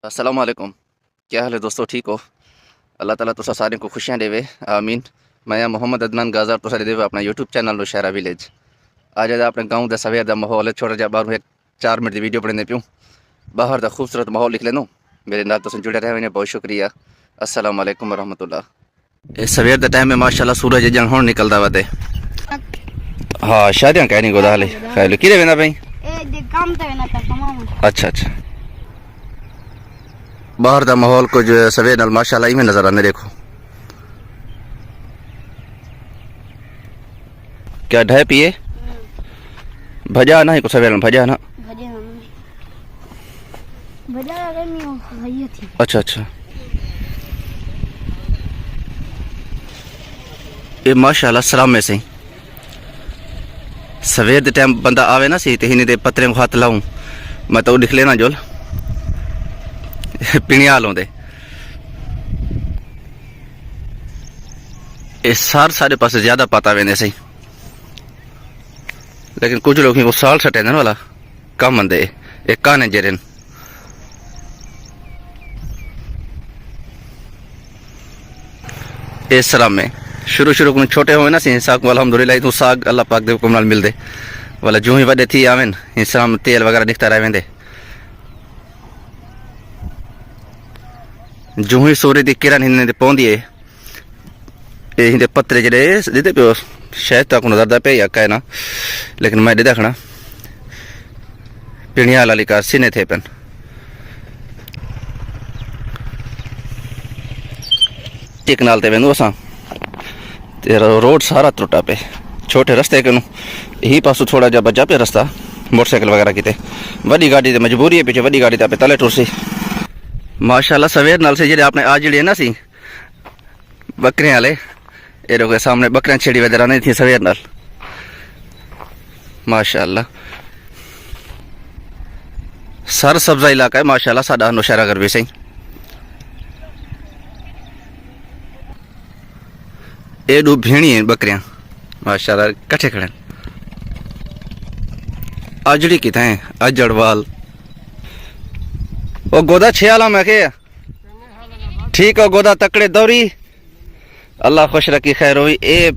अस्सलाम वालेकुम। क्या हाल है दोस्तों, ठीक हो? अल्लाह ताला तुसा सारे को खुशियां देवे, आमीन। मैं मोहम्मद अदनान गाजार तुसा देवे अपना यूट्यूब चैनल शहरा विलेज। आज अपने गाँव का सवेर का माहौल है, छोटा जा बाहर एक 4 मिनट की वीडियो बनने प्यूँ। बाहर का खूबसूरत माहौल लिख लेनो। मेरे नाल तुम जुड़े रहे, बहुत शुक्रिया। अस्सलाम वालेकुम रहमतुल्लाह। सवेर के टाइम में माशाल्लाह सूरज जन हुण निकलदा वा ते हाँ शादियां कहनी गोदा हाले खैर किरे वेंदा भाई काम ते वेना पे तमाम। अच्छा अच्छा, बाहर का माहौल कुछ सवेर नाल माशाल्लाह इवें नजर आने। देखो क्या ढह पिए भजा ना को सवेर भजा ना भजा नहीं हो भैया थी। अच्छा अच्छा, ये माशाल्लाह सलाम में से सवेर के टाइम बंदा आवे ना सी ते हिने दे पत्रे हाथ लाऊं मैं तो लिख लेना जोल पिणिया लों दे। इस सारे पास ज्यादा पता वेंदे सही, लेकिन कुछ लोग को साल सटेंदन वाला कम आंदे एक काने जेरन। इस तरह में शुरू को छोटे हुए ना सी साग अल्हम्दुलिल्लाह तो साग अल्लाह पाक दे हुक्म नाल मिलदे वाला जो ही वडे थी आवेन इंसान तेल वगैरह निकता रह वेंदे। जो ही सूर्य की किरण हिंदे पौंदी है ये हिंदे पत्रे जड़े दीदे पे शायद तक नजर पे या कहना, लेकिन मैं देखना पिणिया लाली का सीने थे पेन टिक नालते वेंदो असां तेरा रोड सारा त्रुटा पे छोटे रास्ते के यही पासो थोड़ा जा बचा पे रास्ता मोटरसाइकिल वगैरह की वड्डी गाड़ी ते मजबूरी है पीछे वड्डी गाड़ी पे तले टुरसी। माशाल्लाह सवेर नाल से जे आपने आज जी ना सी बकरियां वाले ये लोग सामने बकरियां छेड़ी वगैरह नहीं थी सवेर नाल माशाल्लाह। सर सब्जा इलाका है माशाल्लाह साडा नौशहरा घर भी सही। ये दो भेड़ी हैं बकरियां माशाल्लाह कट्ठे खड़े। अजड़ी कितना है अजड़वाल वो गोदा छियाला मैं के ठीक है गोदा तकड़े दौरी अल्लाह खुश रखी खैर हुई। ए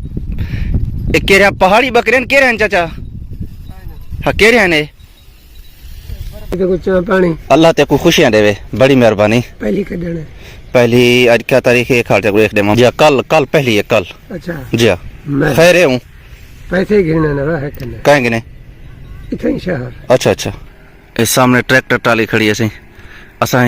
केरिया पहाड़ी बकरियां केरे हैं चाचा? हाँ केरे हैं ने पानी अल्लाह ते को खुशियां देवे, बड़ी मेहरबानी। पहली आज क्या तारीख है? खाल एक दे जी कल पहली है कल। अच्छा जी खैर हूँ पैसे गिरने ना है कहेंगे ने इतने शहर। अच्छा अच्छा, इस सामने ट्रैक्टर ट्राली खड़ी है सही असा